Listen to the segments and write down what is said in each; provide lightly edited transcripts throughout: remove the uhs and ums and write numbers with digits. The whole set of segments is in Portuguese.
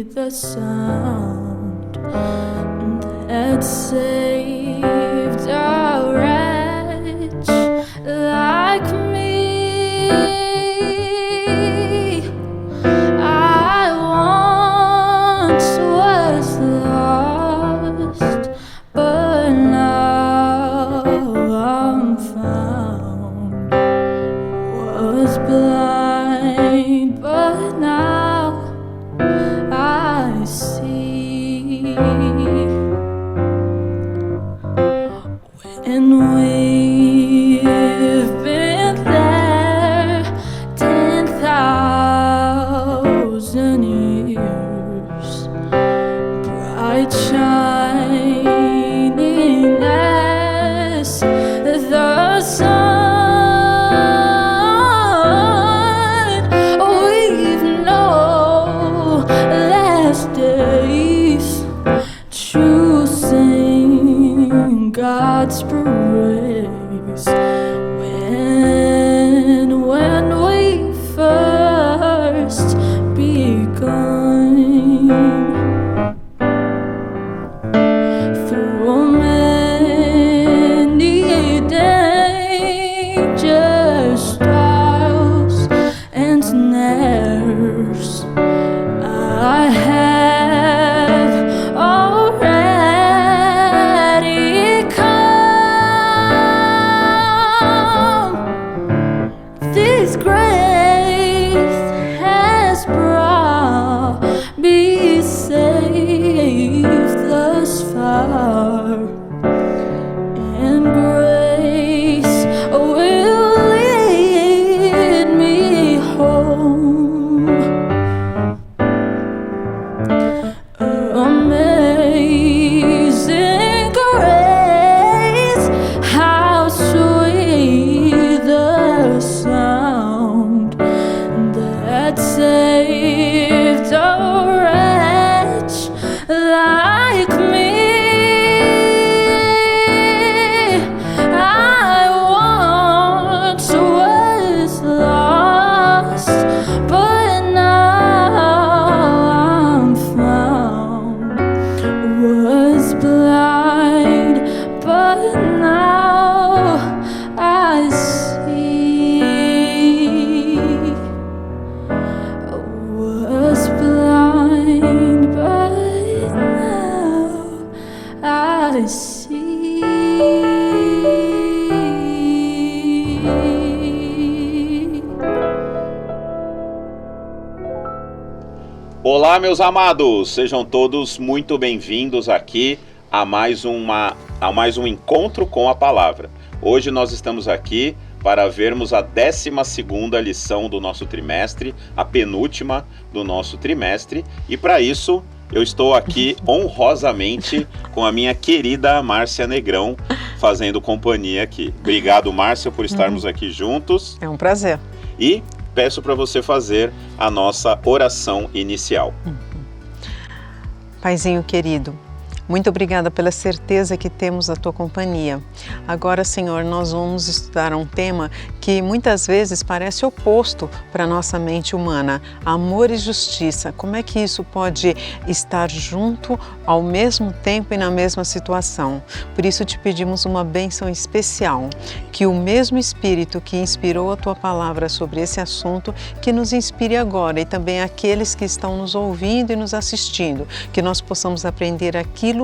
the sound that saved a wretch like me. I once was lost, but now I'm found. Was blind, but now I see. When we've been there 10,000 years, bright shining as the sun, we've no last days, choosing God's praise. When we first begun, through many dangers, trials, and snares, I have already come. This grace has brought me safe thus far, and grace will lead me home. Amazing grace, how sweet the sound that saved a wretch like me. I once was lost, but now I'm found. Was blind, but now I see. Was blind, but now I see. Olá, meus amados, sejam todos muito bem-vindos aqui a mais um encontro com a palavra. Hoje nós estamos aqui para vermos a 12ª lição do nosso trimestre, a penúltima do nosso trimestre, e para isso eu estou aqui honrosamente com a minha querida Márcia Negrão, fazendo companhia aqui. Obrigado, Márcia, por estarmos aqui juntos. É um prazer. E peço para você fazer a nossa oração inicial. Paizinho querido, muito obrigada pela certeza que temos da tua companhia. Agora, Senhor, nós vamos estudar um tema que muitas vezes parece oposto para a nossa mente humana: amor e justiça. Como é que isso pode estar junto ao mesmo tempo e na mesma situação? Por isso te pedimos uma bênção especial, que o mesmo Espírito que inspirou a tua palavra sobre esse assunto, que nos inspire agora, e também aqueles que estão nos ouvindo e nos assistindo, que nós possamos aprender aquilo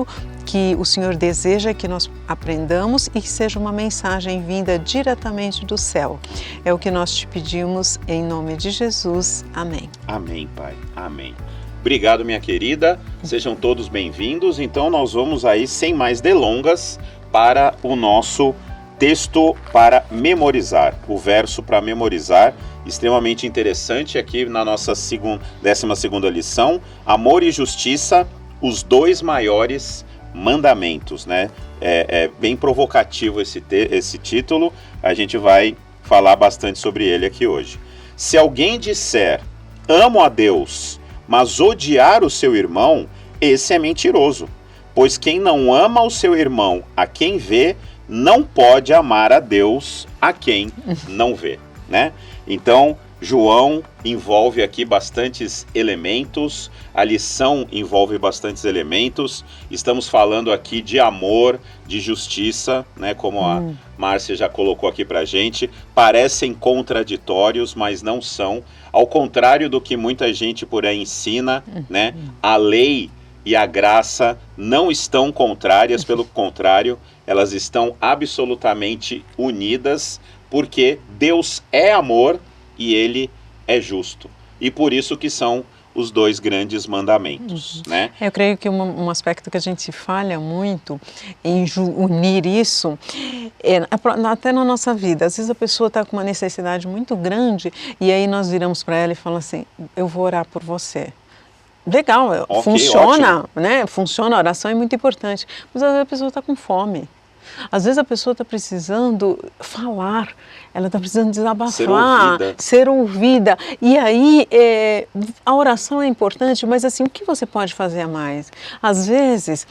que o Senhor deseja que nós aprendamos e que seja uma mensagem vinda diretamente do céu. É o que nós te pedimos em nome de Jesus. Amém. Amém, Pai. Amém. Obrigado, minha querida. Sejam todos bem-vindos. Então nós vamos aí, sem mais delongas, para o nosso texto para memorizar. O verso para memorizar, extremamente interessante aqui na nossa 12ª lição. Amor e justiça, os dois maiores mandamentos, né? É bem provocativo esse título, a gente vai falar bastante sobre ele aqui hoje. Se alguém disser, amo a Deus, mas odiar o seu irmão, esse é mentiroso. Pois quem não ama o seu irmão a quem vê, não pode amar a Deus a quem não vê, né? Então, João envolve aqui bastantes elementos, a lição envolve bastantes elementos. Estamos falando aqui de amor, de justiça, né, como a Márcia já colocou aqui pra gente. Parecem contraditórios, mas não são. Ao contrário do que muita gente por aí ensina, né, a lei e a graça não estão contrárias, pelo contrário, elas estão absolutamente unidas, porque Deus é amor e Ele é justo. E por isso que são os dois grandes mandamentos, né? Eu creio que um aspecto que a gente falha muito em unir isso, até na nossa vida. Às vezes a pessoa está com uma necessidade muito grande e aí nós viramos para ela e falamos assim, eu vou orar por você. Legal, okay, funciona, ótimo. Né? Funciona, a oração é muito importante, mas às vezes a pessoa está com fome. Às vezes a pessoa está precisando falar, ela está precisando desabafar, ser ouvida. E aí a oração é importante, mas assim, o que você pode fazer a mais? Às vezes,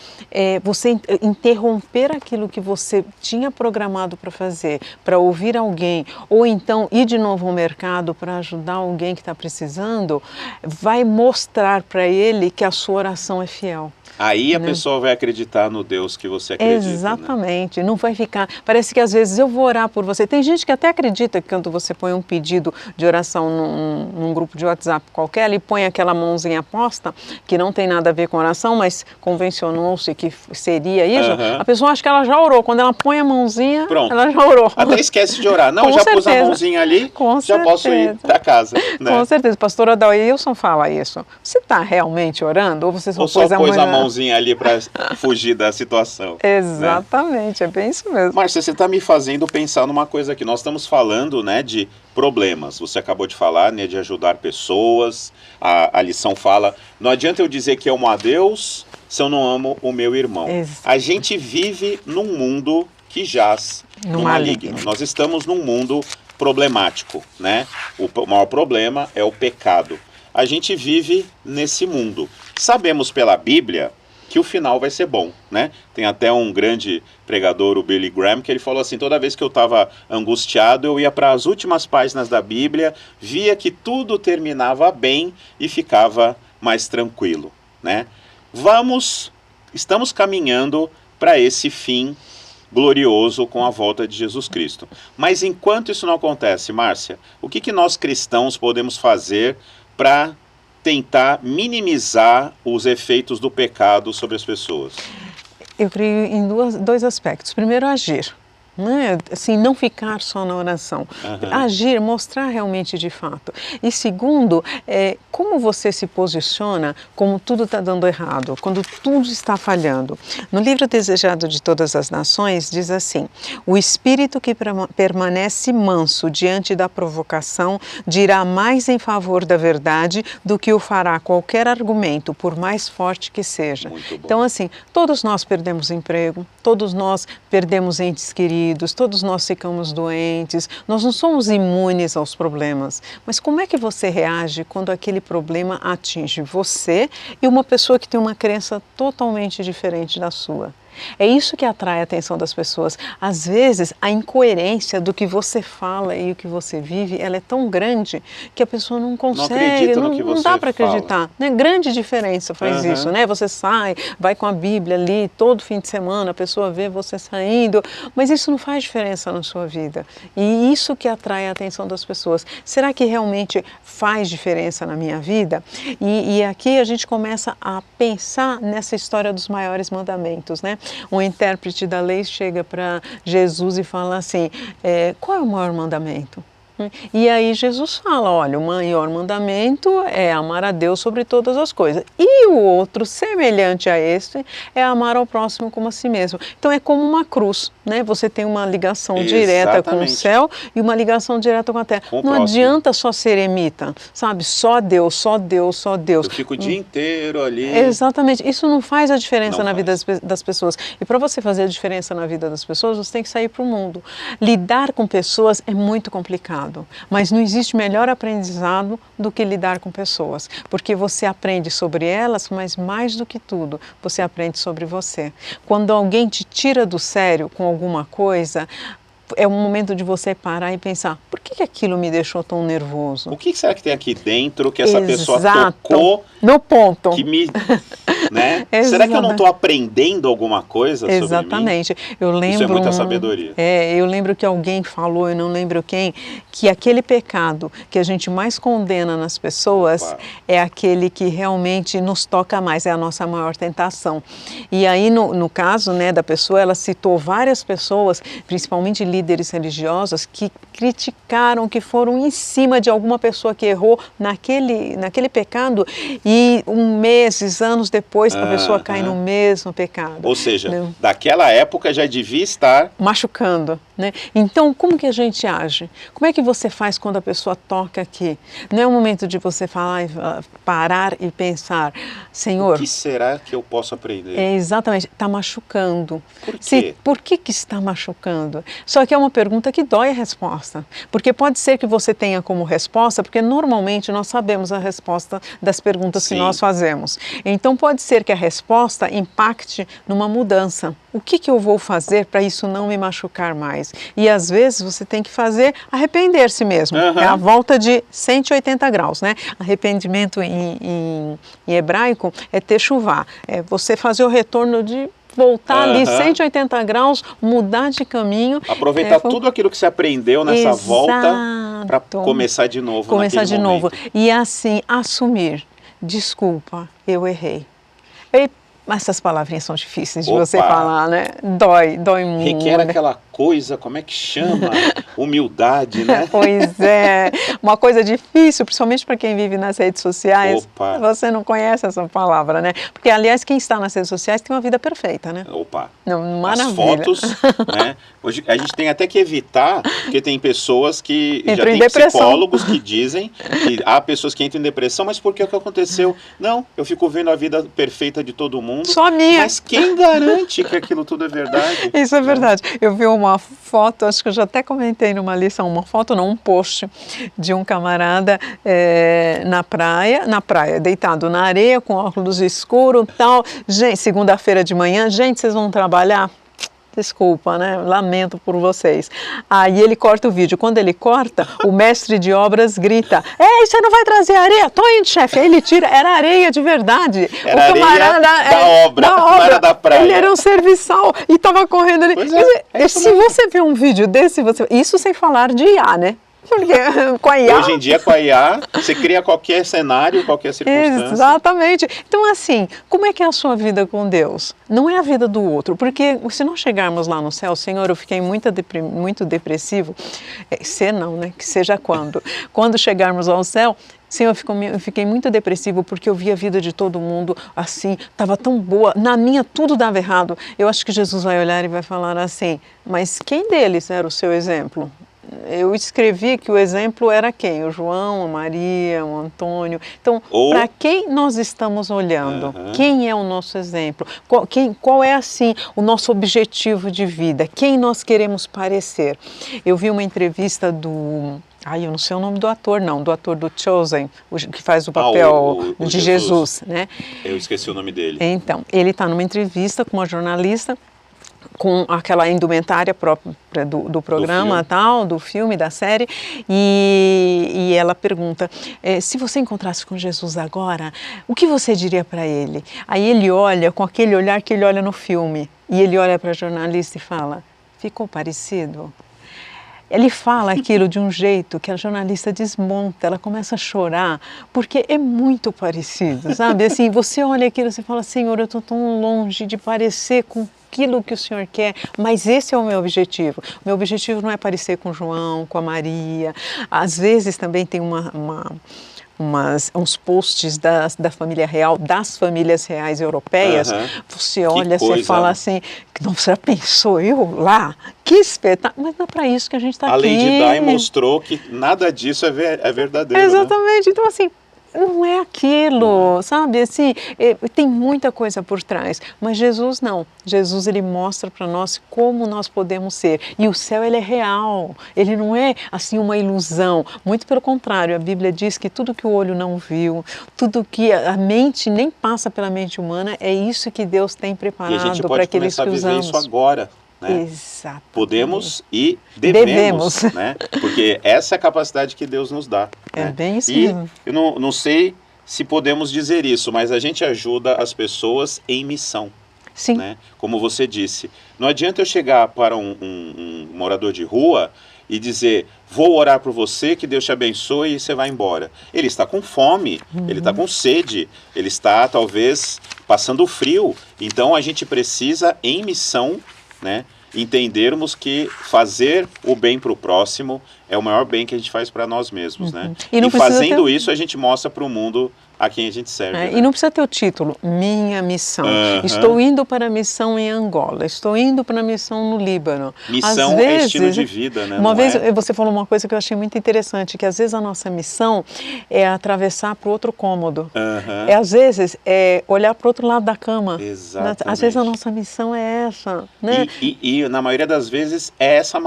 você interromper aquilo que você tinha programado para fazer, para ouvir alguém, ou então ir de novo ao mercado para ajudar alguém que está precisando, vai mostrar para ele que a sua oração é fiel. Aí a pessoa vai acreditar no Deus que você acredita. Exatamente, né? Não vai ficar... Parece que às vezes eu vou orar por você. Tem gente que até acredita que quando você põe um pedido de oração num grupo de WhatsApp qualquer, ele põe aquela mãozinha posta, que não tem nada a ver com oração, mas convencionou-se que seria isso. A pessoa acha que ela já orou. Quando ela põe a mãozinha, pronto, ela já orou. Até esquece de orar. Não, com já certeza. pus a mãozinha ali, com já certeza. Posso ir para casa. Né? Com certeza. A pastora Adailson fala isso. Você está realmente orando? Ou você só pôs a mãozinha ali para fugir da situação? Exatamente, né? É bem isso mesmo. Márcia, você está me fazendo pensar numa coisa aqui. Nós estamos falando, né, de problemas. Você acabou de falar, né, de ajudar pessoas. A lição fala, não adianta eu dizer que amo a Deus se eu não amo o meu irmão. A gente vive num mundo que jaz no maligno. Nós estamos num mundo problemático, né? O maior problema é o pecado. A gente vive nesse mundo. Sabemos pela Bíblia que o final vai ser bom, né? Tem até um grande pregador, o Billy Graham, que ele falou assim, toda vez que eu estava angustiado, eu ia para as últimas páginas da Bíblia, via que tudo terminava bem e ficava mais tranquilo, né? Estamos caminhando para esse fim glorioso com a volta de Jesus Cristo. Mas enquanto isso não acontece, Márcia, o que nós cristãos podemos fazer para tentar minimizar os efeitos do pecado sobre as pessoas? Eu creio em dois aspectos. Primeiro, agir. Né? Assim, não ficar só na oração. Agir, mostrar realmente de fato. E segundo, como você se posiciona como tudo está dando errado, quando tudo está falhando. No livro Desejado de Todas as Nações, diz assim, o espírito que permanece manso diante da provocação dirá mais em favor da verdade do que o fará qualquer argumento, por mais forte que seja. Então, assim, todos nós perdemos emprego, todos nós perdemos entes queridos, todos nós ficamos doentes, nós não somos imunes aos problemas. Mas como é que você reage quando aquele problema atinge você e uma pessoa que tem uma crença totalmente diferente da sua? É isso que atrai a atenção das pessoas. Às vezes, a incoerência do que você fala e o que você vive, ela é tão grande que a pessoa não consegue, não dá para acreditar. Né? Grande diferença faz isso, né? Você sai, vai com a Bíblia ali, todo fim de semana, a pessoa vê você saindo, mas isso não faz diferença na sua vida. E isso que atrai a atenção das pessoas. Será que realmente faz diferença na minha vida? E aqui a gente começa a pensar nessa história dos maiores mandamentos, né? Um intérprete da lei chega para Jesus e fala assim, qual é o maior mandamento? E aí Jesus fala, olha, o maior mandamento é amar a Deus sobre todas as coisas. E o outro, semelhante a este, é amar ao próximo como a si mesmo. Então é como uma cruz, né? Você tem uma ligação direta com o céu e uma ligação direta com a terra. Não adianta só ser eremita, sabe? Só Deus, só Deus, só Deus. Eu fico o dia inteiro ali. Exatamente. Isso não faz a diferença na vida das pessoas. E para você fazer a diferença na vida das pessoas, você tem que sair para o mundo. Lidar com pessoas é muito complicado. Mas não existe melhor aprendizado do que lidar com pessoas, porque você aprende sobre elas, mas mais do que tudo, você aprende sobre você. Quando alguém te tira do sério com alguma coisa, é um momento de você parar e pensar, por que aquilo me deixou tão nervoso? O que será que tem aqui dentro que essa pessoa Exato. tocou, No ponto. que me... Né? Será que eu não estou aprendendo alguma coisa sobre mim? Exatamente. Eu lembro, isso é muita sabedoria. Eu lembro que alguém falou, eu não lembro quem, que aquele pecado que a gente mais condena nas pessoas é aquele que realmente nos toca mais, é a nossa maior tentação. E aí, no caso, né, da pessoa, ela citou várias pessoas, principalmente líderes religiosos, que criticaram, que foram em cima de alguma pessoa que errou naquele pecado e meses, anos depois, a pessoa cai no mesmo pecado. Ou seja, né? Daquela época já devia estar... machucando, né? Então, como que a gente age? Como é que você faz quando a pessoa toca aqui? Não é o momento de você falar, parar e pensar, Senhor... O que será que eu posso aprender? Exatamente, está machucando. Por quê? Por que está machucando? Só que é uma pergunta que dói a resposta. Porque pode ser que você tenha como resposta, porque normalmente nós sabemos a resposta das perguntas que nós fazemos. Então pode ser que a resposta impacte numa mudança. O que eu vou fazer para isso não me machucar mais? E às vezes você tem que fazer arrepender-se mesmo. É a volta de 180 graus, né? Arrependimento em hebraico é techuvá. É você fazer o retorno de voltar ali 180 graus, mudar de caminho. Aproveitar tudo aquilo que você aprendeu nessa volta para começar de novo. Começar de novo. E assim, assumir. Desculpa, eu errei. Essas palavrinhas são difíceis de você falar, né? Dói muito. Requer aquela coisa, como é que chama? Humildade, né? Pois é, uma coisa difícil, principalmente para quem vive nas redes sociais. Você não conhece essa palavra, né? Porque, aliás, quem está nas redes sociais tem uma vida perfeita, né? Maravilha. As fotos, né? Hoje a gente tem até que evitar, porque tem pessoas que entram já tem depressão. Psicólogos que dizem que há pessoas que entram em depressão, mas por que o que aconteceu? Não, eu fico vendo a vida perfeita de todo mundo. Só a minha. Mas quem garante que aquilo tudo é verdade? Isso é verdade. Eu vi uma foto, acho que eu já até comentei numa lição, um post de um camarada na praia, deitado na areia, com óculos escuros e tal. Gente, segunda-feira de manhã, gente, vocês vão trabalhar? Desculpa, né? Lamento por vocês. Aí ele corta o vídeo. Quando ele corta, o mestre de obras grita: Ei, você não vai trazer areia? Tô indo, chefe. Aí ele tira, era areia de verdade. Era o camarada da obra, não era da praia. Ele era um serviçal e estava correndo ali. Se você vê um vídeo desse, isso sem falar de IA, né? Porque com a IA... Hoje em dia, com a IA, você cria qualquer cenário, qualquer circunstância. Exatamente. Então, assim, como é que é a sua vida com Deus? Não é a vida do outro, porque se nós chegarmos lá no céu, Senhor, eu fiquei muito depressivo, não, né? Que seja quando. Quando chegarmos ao céu, Senhor, eu fiquei muito depressivo porque eu vi a vida de todo mundo assim, estava tão boa, na minha tudo dava errado. Eu acho que Jesus vai olhar e vai falar assim, mas quem deles era o seu exemplo? Eu escrevi que o exemplo era quem? O João, a Maria, o Antônio. Então, para quem nós estamos olhando? Quem é o nosso exemplo? Qual é, assim, o nosso objetivo de vida? Quem nós queremos parecer? Eu vi uma entrevista do... eu não sei o nome do ator, não. Do ator do Chosen, que faz o papel de Jesus, né? Eu esqueci o nome dele. Então, ele está numa entrevista com uma jornalista, com aquela indumentária própria do programa, do filme, da série, e ela pergunta, se você encontrasse com Jesus agora, o que você diria para ele? Aí ele olha com aquele olhar que ele olha no filme, e ele olha para a jornalista e fala, ficou parecido? Ele fala aquilo de um jeito que a jornalista desmonta, ela começa a chorar, porque é muito parecido, sabe? Assim, você olha aquilo e você fala, Senhor, eu estou tão longe de parecer com aquilo que o Senhor quer, mas esse é o meu objetivo. O meu objetivo não é parecer com João, com a Maria. Às vezes também tem uns posts da família real, das famílias reais europeias, você olha, você fala assim, não, você já pensou eu lá? Que espetáculo! Mas não é para isso que a gente está aqui. A Lady Di mostrou que nada disso é verdadeiro. Exatamente, né? Então assim, não é aquilo, sabe? Assim, tem muita coisa por trás, mas Jesus não. Jesus, ele mostra para nós como nós podemos ser. E o céu, ele é real, ele não é assim uma ilusão. Muito pelo contrário, a Bíblia diz que tudo que o olho não viu, tudo que a mente nem passa pela mente humana, é isso que Deus tem preparado para aqueles que usamos. E a gente pode começar a viver isso agora. né? Exatamente. Podemos e devemos, né? Porque essa é a capacidade que Deus nos dá. É né? bem isso E mesmo. eu não sei se podemos dizer isso, mas a gente ajuda as pessoas em missão. Sim. Né? Como você disse, não adianta eu chegar para um morador de rua e dizer, vou orar por você, que Deus te abençoe e você vai embora. Ele está com fome, ele está com sede, ele está talvez passando frio. Então a gente precisa, em missão, né, entendermos que fazer o bem para o próximo é o maior bem que a gente faz para nós mesmos. Né? E não E precisa fazendo ter- isso a gente mostra para o mundo a quem a gente serve. É, né? e não precisa ter o título, minha missão. Aham. Estou indo para a missão em Angola, estou indo para a missão no Líbano. Missão Às é vezes, estilo de vida, né? Uma Não vez é? você falou uma coisa que eu achei muito interessante, que às vezes a nossa missão é atravessar para o outro cômodo. Aham. É, às vezes, é olhar para o outro lado da cama. Exatamente. Às vezes a nossa missão é essa, né? E na maioria das vezes é essa o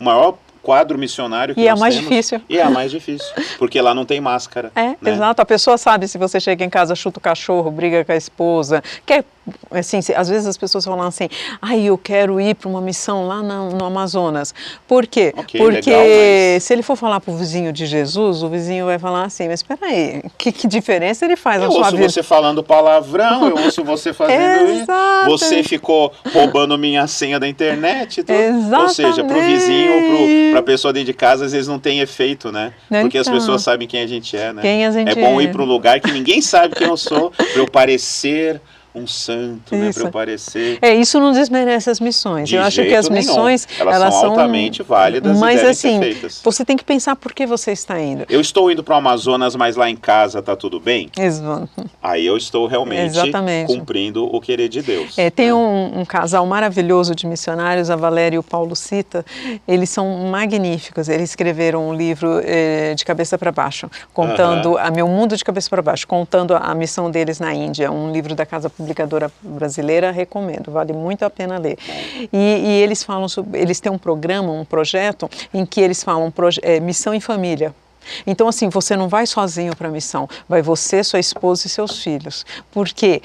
maior quadro missionário que E é a nós mais temos. difícil. E é a mais difícil, porque lá não tem máscara. É, né? exato. A pessoa sabe se você chega em casa, chuta o cachorro, briga com a esposa. Quer, assim, às vezes as pessoas falam assim, eu quero ir para uma missão lá no Amazonas. Por quê? Ok, Porque legal, mas- se ele for falar para o vizinho de Jesus, o vizinho vai falar assim, mas espera aí, que diferença ele faz Eu na sua ouço vida? você falando palavrão, eu ouço você fazendo isso. Exato. Você ficou roubando minha senha da internet. Tudo. Ou seja, para o vizinho ou para a pessoa dentro de casa, às vezes não tem efeito, né? Porque as Então. pessoas sabem quem a gente é, né? Quem a gente é bom é. ir para um lugar que ninguém sabe quem eu sou, para eu parecer um santo, né? Isso. Para eu parecer... Isso não desmerece as missões. De Eu acho que jeito as nenhum. missões Elas são altamente válidas e mas devem assim, ser feitas. você tem que pensar por que você está indo. Eu estou indo para o Amazonas, mas lá em casa tá tudo bem? Exato. Aí eu estou realmente Exatamente. cumprindo o querer de Deus. Tem né? um casal maravilhoso de missionários, a Valéria e o Paulo Cita. Eles são magníficos. Eles escreveram um livro de cabeça para baixo, contando Meu Mundo de Cabeça para Baixo, contando a missão deles na Índia. Um livro da Casa Publicadora Brasileira, recomendo, vale muito a pena ler. E eles falam sobre, eles têm um programa, um projeto em que eles falam missão em família. Então, assim, você não vai sozinho para a missão, vai você, sua esposa e seus filhos, porque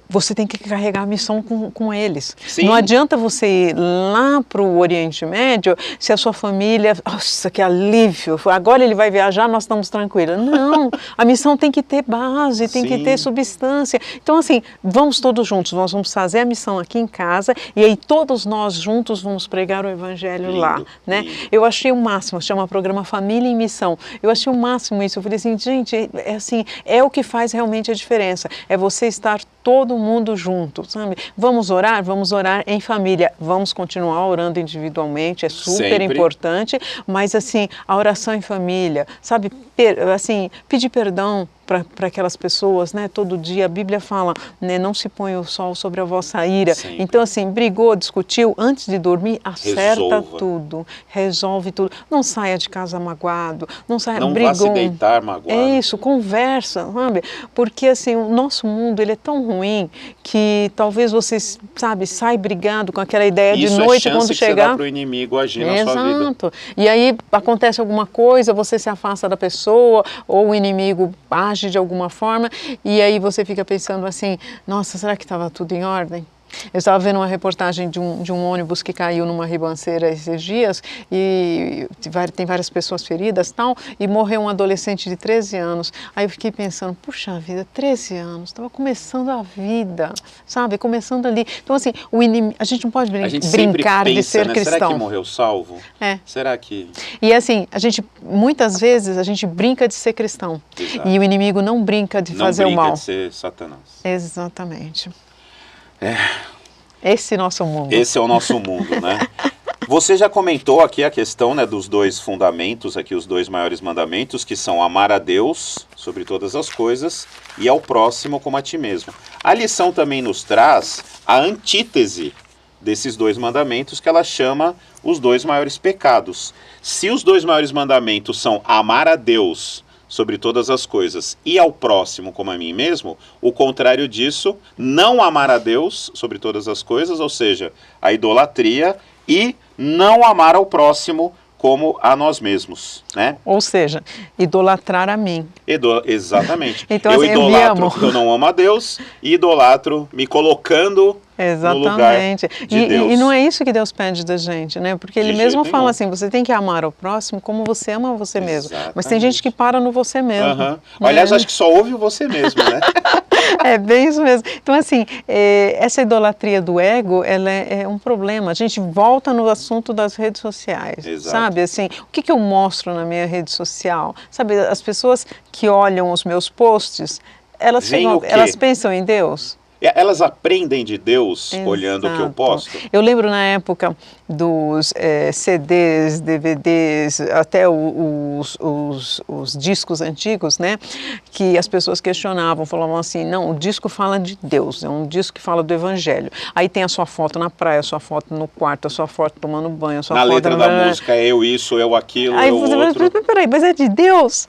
você tem que carregar a missão com eles. Sim. Não adianta você ir lá para o Oriente Médio se a sua família, nossa, que alívio, agora ele vai viajar, nós estamos tranquilos. Não, a missão tem que ter base, tem que Sim. ter substância. Então, assim, vamos todos juntos, nós vamos fazer a missão aqui em casa e aí todos nós juntos vamos pregar o Evangelho Lindo, lá, né? lindo. Eu achei o máximo, chama programa Família em Missão. Eu achei o máximo isso. Eu falei assim, gente, é o que faz realmente a diferença. É você estar todo mundo junto, sabe? Vamos orar em família. Vamos continuar orando individualmente, é super Sempre. importante, mas assim, a oração em família, sabe? Assim, pedir perdão para aquelas pessoas, né? Todo dia a Bíblia fala, né? Não se põe o sol sobre a vossa ira. Sempre. Então, assim, brigou, discutiu, antes de dormir, acerta Resolva. tudo, resolve tudo. Não saia de casa magoado, não saia, Não brigou. vá se deitar magoado. É isso, conversa, sabe? Porque, assim, o nosso mundo, ele é tão ruim que talvez você, sabe, sai brigado com aquela ideia Isso de noite é chance quando que você chegar. dá para o inimigo agir na sua vida. Exato. E aí acontece alguma coisa, você se afasta da pessoa, ou o inimigo age de alguma forma, e aí você fica pensando assim, nossa, será que estava tudo em ordem? Eu estava vendo uma reportagem de um ônibus que caiu numa ribanceira esses dias e tem várias pessoas feridas e tal, e morreu um adolescente de 13 anos. Aí eu fiquei pensando, puxa vida, 13 anos, estava começando a vida, sabe? Começando ali. Então, assim, a gente não pode A gente sempre brincar pensa, de ser né? cristão. Será que morreu salvo? É. Será que... E assim, muitas vezes a gente brinca de ser cristão. Exato. E o inimigo não brinca de Não fazer o brinca mal. de ser Satanás. Exatamente. Esse nosso mundo. Esse é o nosso mundo, né? Você já comentou aqui a questão, né, dos dois fundamentos, aqui os dois maiores mandamentos, que são amar a Deus sobre todas as coisas e ao próximo como a ti mesmo. A lição também nos traz a antítese desses dois mandamentos, que ela chama os dois maiores pecados. Se os dois maiores mandamentos são amar a Deus sobre todas as coisas e ao próximo como a mim mesmo, o contrário disso, não amar a Deus sobre todas as coisas, ou seja, a idolatria, e não amar ao próximo como a nós mesmos, né? Ou seja, idolatrar a mim. Exatamente. Então, eu assim, idolatro porque eu não amo a Deus e idolatro me colocando no lugar de Deus. E não é isso que Deus pede da gente, né? Porque Ele De mesmo jeito fala nenhum. assim, você tem que amar o próximo como você ama você mesmo. Mas tem Exatamente. gente que para no você mesmo. Aham. Aliás, né? acho que só ouve você mesmo, né? É bem isso mesmo. Então, assim, essa idolatria do ego, ela é um problema. A gente volta no assunto das redes sociais, Exato. sabe? Assim, o que eu mostro na minha rede social? Sabe, as pessoas que olham os meus posts, elas Veem o quê? elas pensam em Deus? Elas aprendem de Deus olhando o que eu Exato. posto? Eu lembro na época dos CDs, DVDs, até os discos antigos, né? Que as pessoas questionavam, falavam assim, não, o disco fala de Deus, é um disco que fala do Evangelho. Aí tem a sua foto na praia, a sua foto no quarto, a sua foto tomando banho, a sua Na foto... letra da música é eu isso, eu aquilo, Aí eu você outro. vai, peraí, mas é de Deus?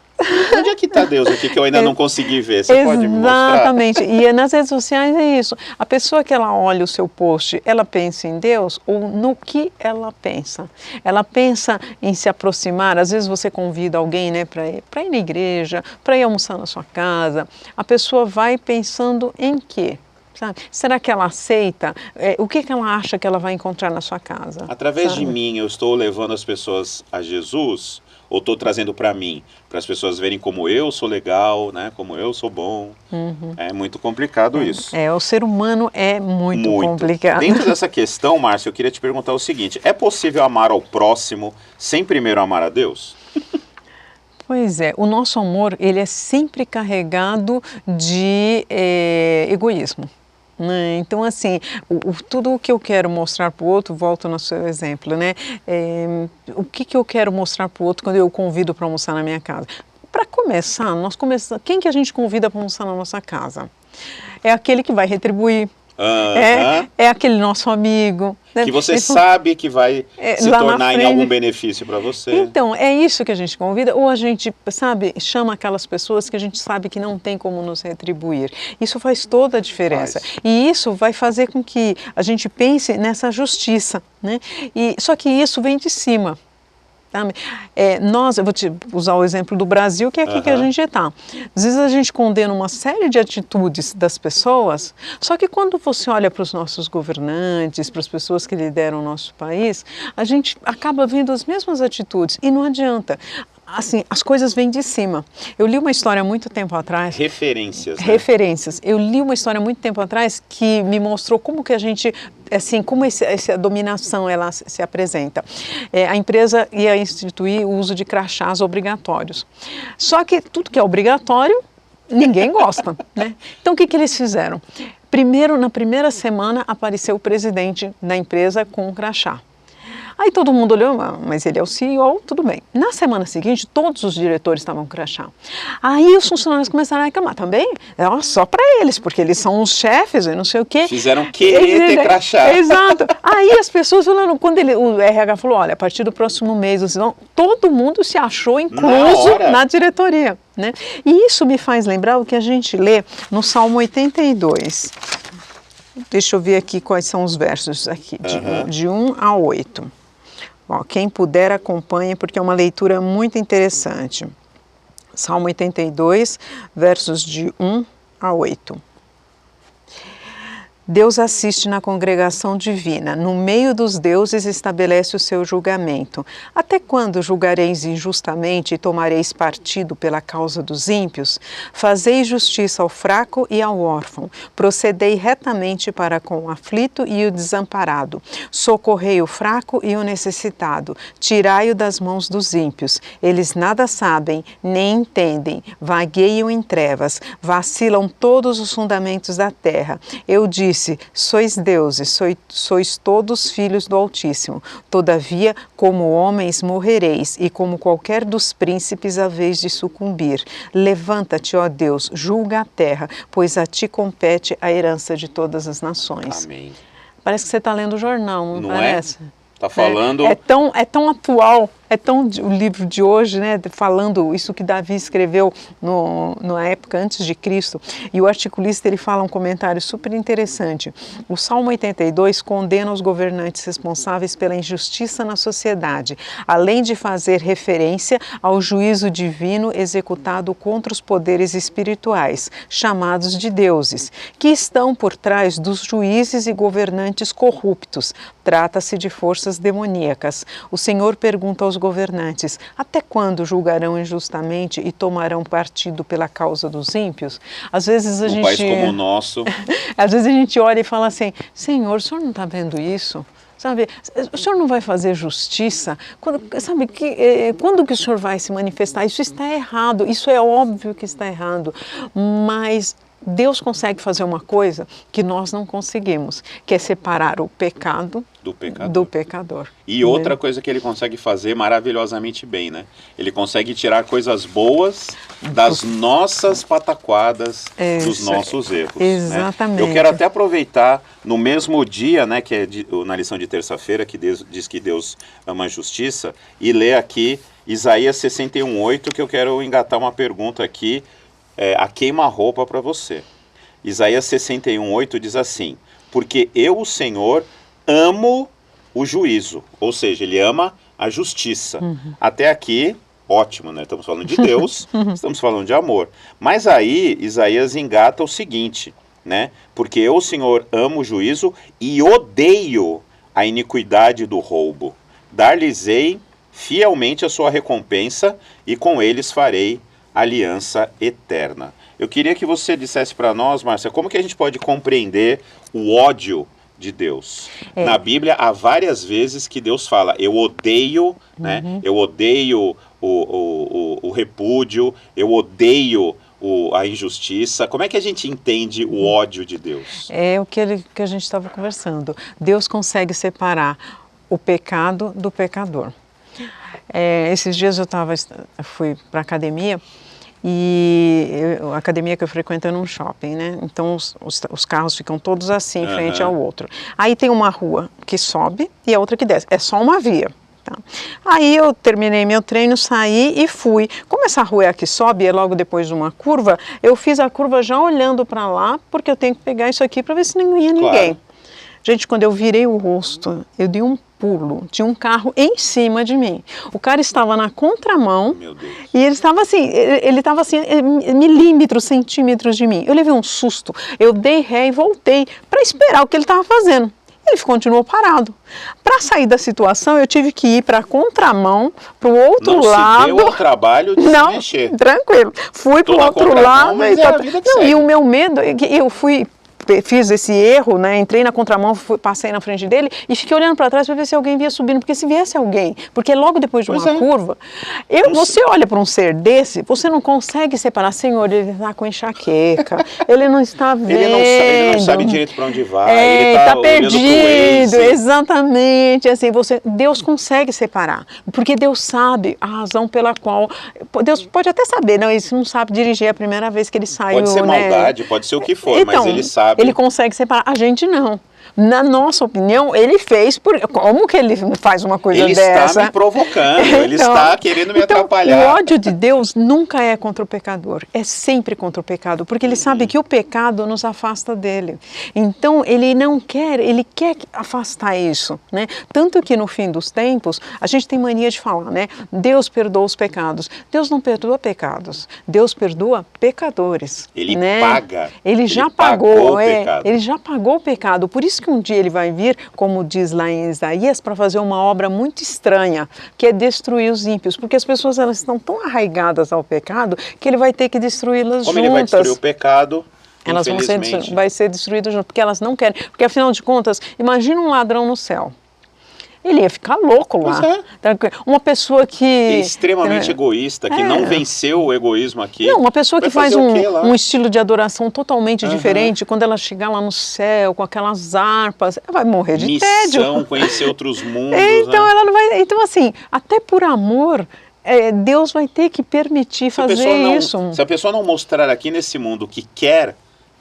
Onde é que está Deus aqui que eu ainda não consegui ver? Você pode me mostrar? Exatamente. E nas redes sociais é isso. A pessoa que ela olha o seu post, ela pensa em Deus ou no que ela pensa? Ela pensa em se aproximar. Às vezes você convida alguém, né, para ir na igreja, para ir almoçar na sua casa. A pessoa vai pensando em quê? Sabe? Será que ela aceita? O que ela acha que ela vai encontrar na sua casa? Através sabe? de mim, eu estou levando as pessoas a Jesus? Ou estou trazendo para mim, para as pessoas verem como eu sou legal, né? Como eu sou bom. É muito complicado isso. O ser humano é muito complicado. Dentro dessa questão, Márcio, eu queria te perguntar o seguinte: é possível amar ao próximo sem primeiro amar a Deus? Pois é, o nosso amor, ele é sempre carregado de egoísmo. Né? Então, assim, tudo o que eu quero mostrar para o outro, volto no seu exemplo, né? O que eu quero mostrar para o outro quando eu convido para almoçar na minha casa? Para começar, quem que a gente convida para almoçar na nossa casa? É aquele que vai retribuir. É aquele nosso amigo. Né? Que você sabe que vai se tornar em algum benefício para você. Então, é isso que a gente convida, ou a gente, sabe, chama aquelas pessoas que a gente sabe que não tem como nos retribuir. Isso faz toda a diferença. E isso vai fazer com que a gente pense nessa justiça, né? Só que isso vem de cima. Eu vou te usar o exemplo do Brasil, que é aqui que a gente está. Às vezes a gente condena uma série de atitudes das pessoas, só que quando você olha para os nossos governantes, para as pessoas que lideram o nosso país, a gente acaba vendo as mesmas atitudes e não adianta. Assim, as coisas vêm de cima. Eu li uma história há muito tempo atrás. Referências. Né? Referências. Eu li uma história há muito tempo atrás que me mostrou como que a gente, assim, como essa dominação ela se apresenta. A empresa ia instituir o uso de crachás obrigatórios. Só que tudo que é obrigatório, ninguém gosta, né? Então o que eles fizeram? Primeiro, na primeira semana, apareceu o presidente da empresa com um crachá. Aí todo mundo olhou, mas ele é o CEO, tudo bem. Na semana seguinte, todos os diretores estavam com crachá. Aí os funcionários começaram a reclamar também, só para eles, porque eles são os chefes e não sei o quê. Fizeram querer ter crachá. Exato. Aí as pessoas falaram, quando o RH falou, olha, a partir do próximo mês, todo mundo se achou incluso na diretoria. Né? E isso me faz lembrar o que a gente lê no Salmo 82. Deixa eu ver aqui quais são os versos aqui, de 1 a 8. Bom, quem puder acompanhe, porque é uma leitura muito interessante. Salmo 82, versos de 1 a 8. Deus assiste na congregação divina, no meio dos deuses estabelece o seu julgamento. Até quando julgareis injustamente e tomareis partido pela causa dos ímpios? Fazei justiça ao fraco e ao órfão, procedei retamente para com o aflito e o desamparado, socorrei o fraco e o necessitado, tirai-o das mãos dos ímpios. Eles nada sabem, nem entendem, vagueiam em trevas, vacilam todos os fundamentos da terra. Eu disse, sois deuses, sois todos filhos do Altíssimo. Todavia, como homens morrereis, e como qualquer dos príncipes haveis de sucumbir. Levanta-te, ó Deus, julga a terra, pois a ti compete a herança de todas as nações. Amém. Parece que você está lendo o jornal, não parece? Tá falando... É tão atual, o livro de hoje, né, falando isso que Davi escreveu na época antes de Cristo. E o articulista, ele fala um comentário super interessante. O Salmo 82 condena os governantes responsáveis pela injustiça na sociedade, além de fazer referência ao juízo divino executado contra os poderes espirituais, chamados de deuses, que estão por trás dos juízes e governantes corruptos. Trata-se de forças demoníacas. O Senhor pergunta aos governantes: até quando julgarão injustamente e tomarão partido pela causa dos ímpios? Às vezes a gente... país como o nosso... Às vezes a gente olha e fala assim: Senhor, o Senhor não está vendo isso? Sabe, o Senhor não vai fazer justiça? Quando que o Senhor vai se manifestar? Isso está errado, isso é óbvio que está errado, mas Deus consegue fazer uma coisa que nós não conseguimos, que é separar o pecado do pecador. E outra coisa que ele consegue fazer maravilhosamente bem, né? Ele consegue tirar coisas boas das nossas pataquadas, dos nossos erros. Exatamente. Né? Eu quero até aproveitar no mesmo dia, né, que é na lição de terça-feira, que Deus diz que Deus ama a justiça, e ler aqui Isaías 61:8, que eu quero engatar uma pergunta aqui, a queima-roupa para você. Isaías 61:8 diz assim: porque eu, o Senhor, amo o juízo, ou seja, ele ama a justiça. Até aqui, ótimo, né? Estamos falando de Deus, estamos falando de amor. Mas aí, Isaías engata o seguinte, né? Porque eu, o Senhor, amo o juízo e odeio a iniquidade do roubo. Dar-lhes-ei fielmente a sua recompensa e com eles farei aliança eterna. Eu queria que você dissesse para nós, Márcia, como que a gente pode compreender o ódio de Deus? Na Bíblia há várias vezes que Deus fala: eu odeio, né? Eu odeio o repúdio, eu odeio a injustiça. Como é que a gente entende o ódio de Deus? É o que a gente estava conversando. Deus consegue separar o pecado do pecador. Esses dias eu fui para a academia, e a academia que eu frequento é num shopping, né? Então os carros ficam todos assim, frente ao outro. Aí tem uma rua que sobe e a outra que desce. É só uma via. Tá? Aí eu terminei meu treino, saí e fui. Como essa rua é a que sobe, é logo depois de uma curva, eu fiz a curva já olhando para lá, porque eu tenho que pegar isso aqui para ver se não ia ninguém. Gente, quando eu virei o rosto, eu dei um pulo, tinha um carro em cima de mim. O cara estava na contramão. Meu Deus. E ele estava assim, milímetros, centímetros de mim. Eu levei um susto, eu dei ré e voltei para esperar o que ele estava fazendo. Ele continuou parado. Para sair da situação, eu tive que ir para a contramão, para o outro lado. Não se deu ao trabalho de se mexer. Tranquilo. Fui para o outro lado. Mas a vida que segue. E o meu medo, eu fiz esse erro, né? Entrei na contramão, passei na frente dele e fiquei olhando para trás para ver se alguém vinha subindo, porque se viesse alguém, porque logo depois de uma curva, você olha para um ser desse, você não consegue separar: Senhor, ele está com enxaqueca, ele não está vendo. Ele não sabe direito para onde vai, ele está perdido, exatamente, assim, Deus consegue separar, porque Deus sabe a razão pela qual, Deus pode até saber, não, ele não sabe dirigir, é a primeira vez que ele saiu, pode ser maldade, pode ser o que for, então, mas ele sabe. Ele consegue separar, a gente não. Na nossa opinião, ele fez como que ele faz uma coisa dessa? Ele está me provocando, ele está querendo me atrapalhar. O ódio de Deus nunca é contra o pecador, é sempre contra o pecado, porque ele sabe que o pecado nos afasta dele. Então, ele quer afastar isso, né? Tanto que no fim dos tempos, a gente tem mania de falar, né? Deus perdoa os pecados. Deus não perdoa pecados, Deus perdoa pecadores. Ele paga. Ele já pagou ele já pagou o pecado, por isso que um dia ele vai vir, como diz lá em Isaías, para fazer uma obra muito estranha, que é destruir os ímpios, porque as pessoas elas estão tão arraigadas ao pecado que ele vai ter que destruí-las juntas. Como ele vai destruir o pecado, elas vai ser destruídas juntas, porque elas não querem, porque afinal de contas, imagina um ladrão no céu. Ele ia ficar louco lá. Uma pessoa que... extremamente egoísta, que não venceu o egoísmo aqui. Não, uma pessoa que faz um estilo de adoração totalmente diferente, quando ela chegar lá no céu, com aquelas harpas, ela vai morrer de tédio. Conhecer outros mundos. Então, ela não vai... Então, assim, até por amor... Deus vai ter que permitir fazer isso. Se a pessoa não mostrar aqui nesse mundo que quer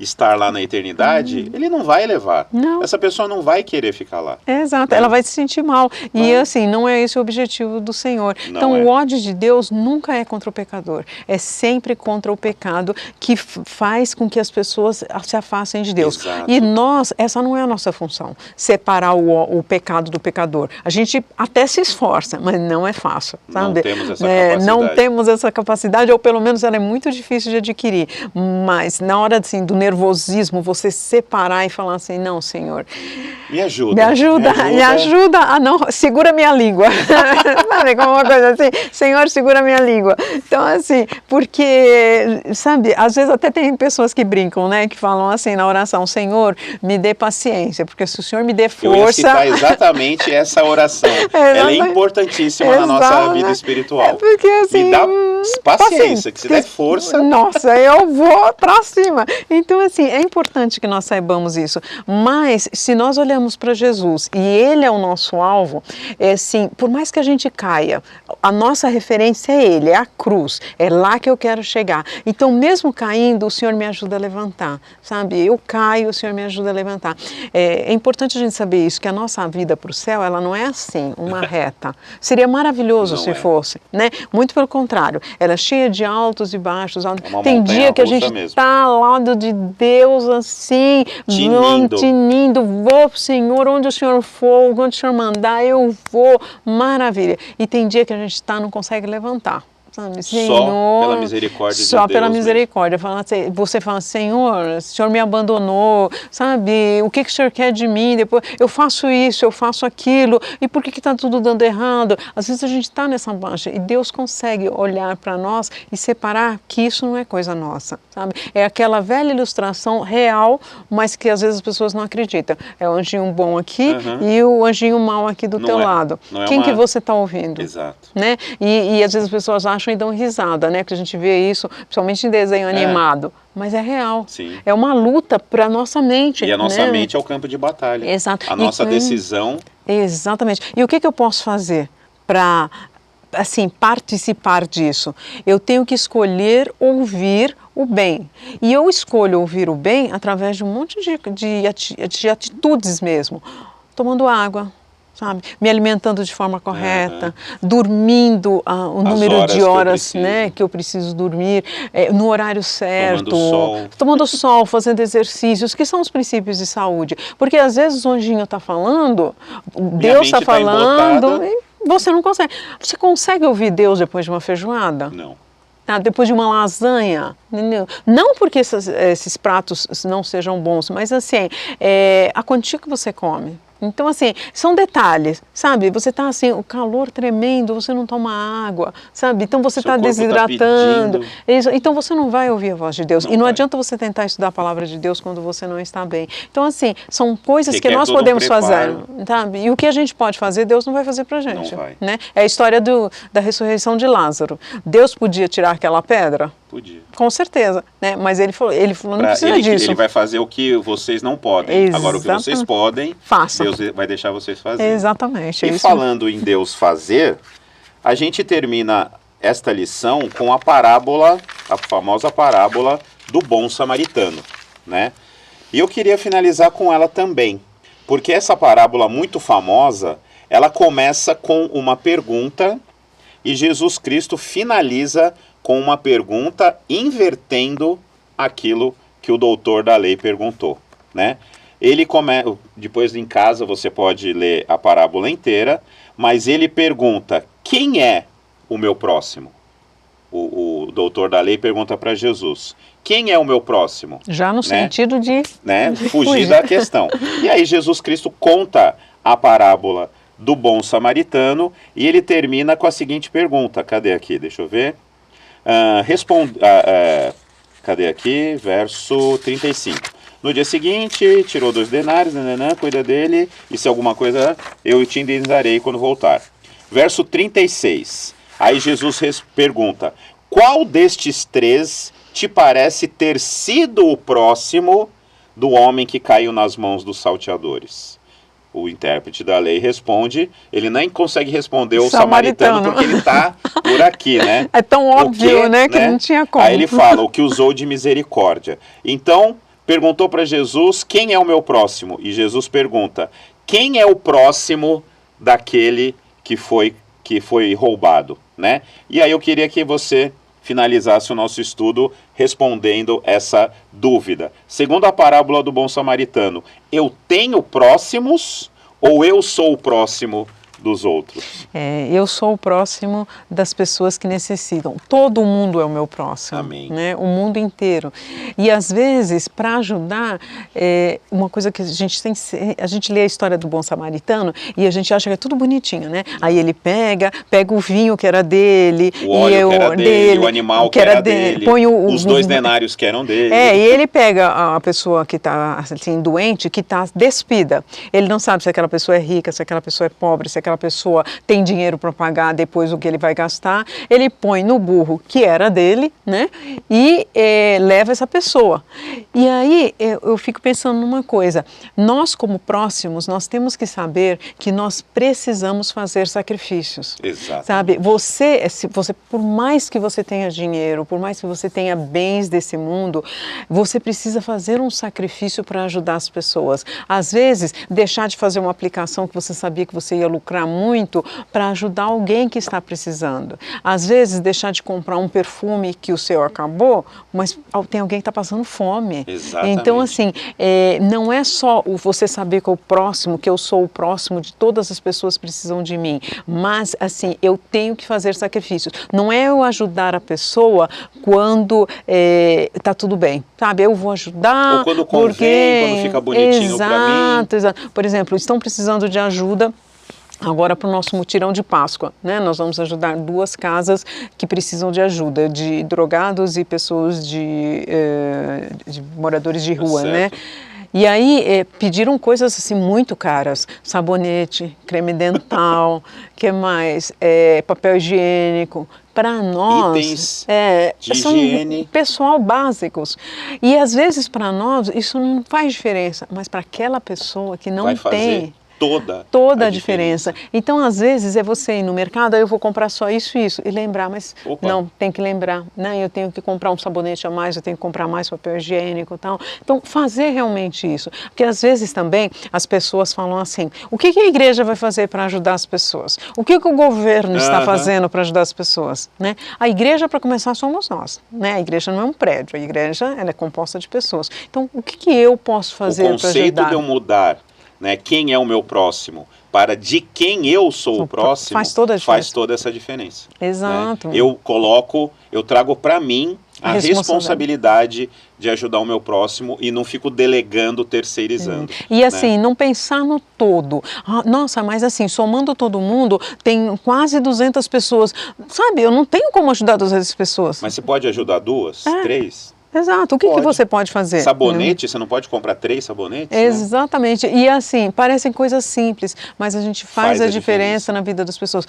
estar lá na eternidade, ele não vai levar. Não. Essa pessoa não vai querer ficar lá. Exato, ela vai se sentir mal. E assim, não é esse o objetivo do Senhor. Não então, é. o ódio de Deus nunca é contra o pecador. É sempre contra o pecado que faz com que as pessoas se afastem de Deus. Exato. E nós, essa não é a nossa função, separar o pecado do pecador. A gente até se esforça, mas não é fácil, sabe? Não temos essa capacidade. Não temos essa capacidade, ou pelo menos ela é muito difícil de adquirir. Mas na hora assim, do nervosismo, você separar e falar assim, não, Senhor, me ajuda. Me ajuda a não... Segura minha língua. Sabe, como uma coisa assim, Senhor, segura minha língua. Então, assim, porque, sabe, às vezes até tem pessoas que brincam, né, que falam assim na oração, Senhor, me dê paciência, porque se o Senhor me dê força... Eu ia citar exatamente essa oração. Ela é importantíssima na nossa vida espiritual. Porque, assim, me dá paciência, que se der força... Nossa, eu vou pra cima. Então, assim, é importante que nós saibamos isso. Mas, se nós olhamos para Jesus e Ele é o nosso alvo, assim, por mais que a gente caia, a nossa referência é Ele, é a cruz, é lá que eu quero chegar. Então, mesmo caindo, o Senhor me ajuda a levantar, sabe? Eu caio, o Senhor me ajuda a levantar. É importante a gente saber isso, que a nossa vida para o céu, ela não é assim, uma reta. Seria maravilhoso se fosse, né? Muito pelo contrário, ela é cheia de altos e baixos. Tem dia que a gente está ao lado de Deus assim, tinindo, vou, Senhor, onde o Senhor for, onde o Senhor mandar, eu vou, maravilha. E tem dia que a gente está, não consegue levantar. Sabe? Senhor, só pela misericórdia de Deus. Só pela misericórdia. Você fala, Senhor, o Senhor me abandonou, sabe? O que o Senhor quer de mim? Depois eu faço isso, eu faço aquilo, e por que está tudo dando errado? Às vezes a gente está nessa baixa e Deus consegue olhar para nós e separar que isso não é coisa nossa, sabe? É aquela velha ilustração real, mas que às vezes as pessoas não acreditam. É o anjinho bom aqui e o anjinho mau aqui do teu lado. Quem que você está ouvindo? Exato. Né? E às vezes as pessoas acham e dão risada, né? Que a gente vê isso, principalmente em desenho animado. Mas é real. Sim. É uma luta para a nossa mente. E a nossa mente é o campo de batalha. Exato. A nossa decisão. Exatamente. E o que eu posso fazer para, assim, participar disso? Eu tenho que escolher ouvir o bem. E eu escolho ouvir o bem através de um monte de atitudes mesmo. Tomando água, sabe? Me alimentando de forma correta, dormindo o número de horas que eu preciso dormir, no horário certo, tomando sol, fazendo exercícios, que são os princípios de saúde. Porque às vezes o anjinho está falando, Deus está falando, e você não consegue. Você consegue ouvir Deus depois de uma feijoada? Não. Depois de uma lasanha, entendeu? Não porque esses pratos não sejam bons, mas assim, a quantia que você come. Então, assim, são detalhes, sabe? Você está assim, o calor tremendo, você não toma água, sabe? Então você está desidratando. Então você não vai ouvir a voz de Deus. E não adianta você tentar estudar a palavra de Deus quando você não está bem. Então, assim, são coisas que nós podemos fazer, sabe? E o que a gente pode fazer, Deus não vai fazer pra gente. Não vai. Né? É a história da ressurreição de Lázaro. Deus podia tirar aquela pedra? Podia. Com certeza, né? Mas ele falou não precisa disso. Ele vai fazer o que vocês não podem. Agora, o que vocês podem, façam. Deus vai deixar vocês fazerem. Exatamente. E falando em Deus fazer, a gente termina esta lição com a famosa parábola do bom samaritano, né? E eu queria finalizar com ela também, porque essa parábola muito famosa, ela começa com uma pergunta e Jesus Cristo finaliza com uma pergunta invertendo aquilo que o doutor da lei perguntou, né? Ele depois em casa você pode ler a parábola inteira, mas ele pergunta, quem é o meu próximo? O doutor da lei pergunta para Jesus, quem é o meu próximo? Já no sentido de fugir da questão. E aí Jesus Cristo conta a parábola do bom samaritano e ele termina com a seguinte pergunta, cadê aqui? Deixa eu ver. Cadê aqui? Verso 35. No dia seguinte, tirou 2 denários, cuida dele, e se alguma coisa, eu te indenizarei quando voltar. Verso 36. Aí Jesus pergunta, qual destes 3 te parece ter sido o próximo do homem que caiu nas mãos dos salteadores? O intérprete da lei responde, ele nem consegue responder o samaritano porque ele está por aqui, né? É tão óbvio, que não tinha como. Aí ele fala, o que usou de misericórdia. Então, perguntou para Jesus, quem é o meu próximo? E Jesus pergunta, quem é o próximo daquele que foi roubado, né? E aí eu queria que você finalizasse o nosso estudo respondendo essa dúvida. Segundo a parábola do bom samaritano, eu tenho próximos ou eu sou o próximo dos outros? Eu sou o próximo das pessoas que necessitam. Todo mundo é o meu próximo. Amém. Né? O mundo inteiro. E às vezes, para ajudar, uma coisa que a gente lê a história do bom samaritano e a gente acha que é tudo bonitinho, né? Aí ele pega o vinho que era dele, o óleo que era dele, o animal que era dele, põe os 2 denários que eram dele. E ele pega a pessoa que está assim, doente, que está despida. Ele não sabe se aquela pessoa é rica, se aquela pessoa é pobre, se aquela pessoa tem dinheiro para pagar depois o que ele vai gastar. Ele põe no burro que era dele, né? E leva essa pessoa. E aí eu fico pensando numa coisa. Nós, como próximos, nós temos que saber que nós precisamos fazer sacrifícios. Exato. Sabe? Você, por mais que você tenha dinheiro, por mais que você tenha bens desse mundo, você precisa fazer um sacrifício para ajudar as pessoas. Às vezes, deixar de fazer uma aplicação que você sabia que você ia lucrar muito para ajudar alguém que está precisando. Às vezes, deixar de comprar um perfume que o seu acabou, mas tem alguém que está passando fome. Exatamente. Então, assim, não é só você saber que eu sou o próximo de todas as pessoas que precisam de mim, mas, assim, eu tenho que fazer sacrifícios. Não é eu ajudar a pessoa quando está tudo bem, sabe? Eu vou ajudar... Ou quando convém, quando fica bonitinho para mim. Exato. Por exemplo, estão precisando de ajuda agora para o nosso mutirão de Páscoa, né? Nós vamos ajudar 2 casas que precisam de ajuda, de drogados e pessoas de moradores de rua, né? E aí pediram coisas assim muito caras, sabonete, creme dental, que mais? Papel higiênico. Para nós, itens de são higiene. Pessoal básicos. E às vezes para nós isso não faz diferença, mas para aquela pessoa que não tem... Toda a diferença. Então, às vezes, é você ir no mercado, eu vou comprar só isso e isso, e lembrar, mas não, tem que lembrar, né? Eu tenho que comprar um sabonete a mais, eu tenho que comprar mais papel higiênico e tal. Então, fazer realmente isso. Porque, às vezes, também, as pessoas falam assim, o que a igreja vai fazer para ajudar as pessoas? O que o governo está fazendo para ajudar as pessoas? Né? A igreja, para começar, somos nós. Né? A igreja não é um prédio, a igreja ela é composta de pessoas. Então, o que eu posso fazer para ajudar? O conceito de eu mudar, né, quem é o meu próximo, para de quem eu sou o próximo, faz toda essa diferença. Exato. Né? Eu trago para mim a responsabilidade de ajudar o meu próximo e não fico delegando, terceirizando. E assim, não pensar no todo. Nossa, mas assim, somando todo mundo, tem quase 200 pessoas. Sabe, eu não tenho como ajudar 200 pessoas. Mas você pode ajudar 2, 3? Exato. O que você pode fazer? Sabonete, você não pode comprar 3 sabonetes? Exatamente. Né? E assim, parecem coisas simples, mas a gente faz a diferença na vida das pessoas.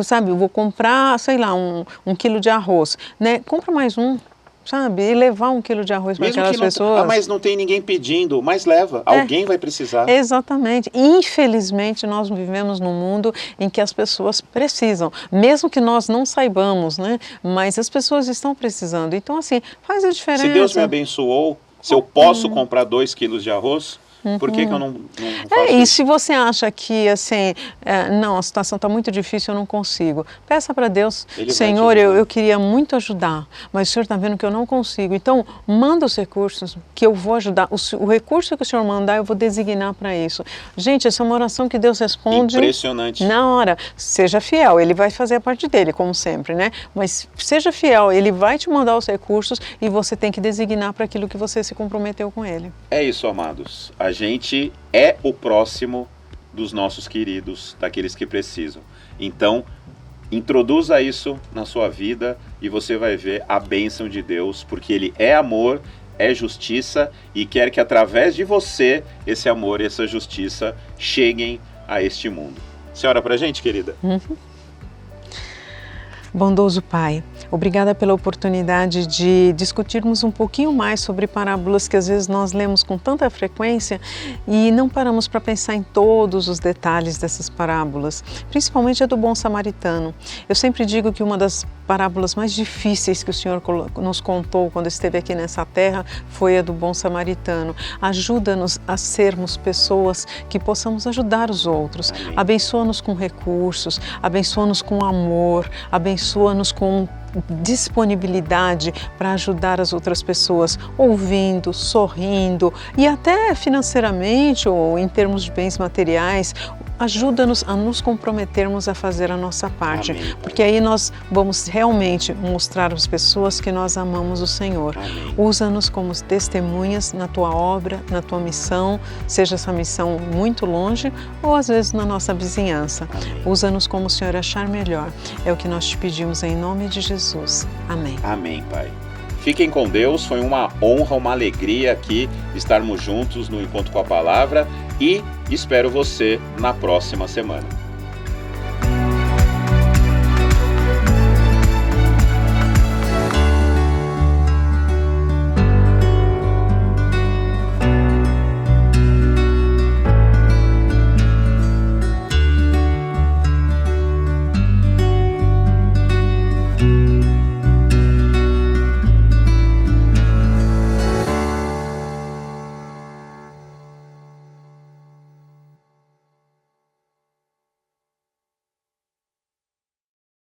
Sabe, eu vou comprar, sei lá, um quilo de arroz. Né? Compra mais um. Sabe? E levar 1 quilo de arroz para aquelas pessoas. Mas não tem ninguém pedindo, mas leva. Alguém vai precisar. Exatamente. Infelizmente, nós vivemos num mundo em que as pessoas precisam. Mesmo que nós não saibamos, né? Mas as pessoas estão precisando. Então, assim, faz a diferença. Se Deus me abençoou, se eu posso comprar 2 quilos de arroz... Por que eu não faço isso? E se você acha que, assim, não, a situação está muito difícil, eu não consigo, peça para Deus, Senhor, eu queria muito ajudar, mas o Senhor está vendo que eu não consigo, então manda os recursos que eu vou ajudar, o recurso que o Senhor mandar eu vou designar para isso. Gente, essa é uma oração que Deus responde impressionante. Na hora. Seja fiel, Ele vai fazer a parte dele, como sempre, né? Mas seja fiel, Ele vai te mandar os recursos e você tem que designar para aquilo que você se comprometeu com Ele. É isso, amados. A gente é o próximo dos nossos queridos, daqueles que precisam. Então, introduza isso na sua vida e você vai ver a bênção de Deus, porque Ele é amor, é justiça e quer que através de você, esse amor e essa justiça cheguem a este mundo. Você ora pra gente, querida? Bondoso Pai, Obrigada pela oportunidade de discutirmos um pouquinho mais sobre parábolas que às vezes nós lemos com tanta frequência e não paramos para pensar em todos os detalhes dessas parábolas, principalmente a do bom samaritano. Eu sempre digo que uma das parábolas mais difíceis que o Senhor nos contou quando esteve aqui nessa terra foi a do bom samaritano. Ajuda-nos a sermos pessoas que possamos ajudar os outros. Abençoa-nos com recursos, abençoa-nos com amor, abençoa-nos com disponibilidade para ajudar as outras pessoas, ouvindo, sorrindo e até financeiramente ou em termos de bens materiais. Ajuda-nos a nos comprometermos a fazer a nossa parte, porque aí nós vamos realmente mostrar às pessoas que nós amamos o Senhor. Usa-nos como testemunhas na tua obra, na tua missão, seja essa missão muito longe ou às vezes na nossa vizinhança. Usa-nos como o Senhor achar melhor. É o que nós te pedimos em nome de Jesus. Amém. Amém, Pai. Fiquem com Deus, foi uma honra, uma alegria aqui estarmos juntos no Encontro com a Palavra e espero você na próxima semana.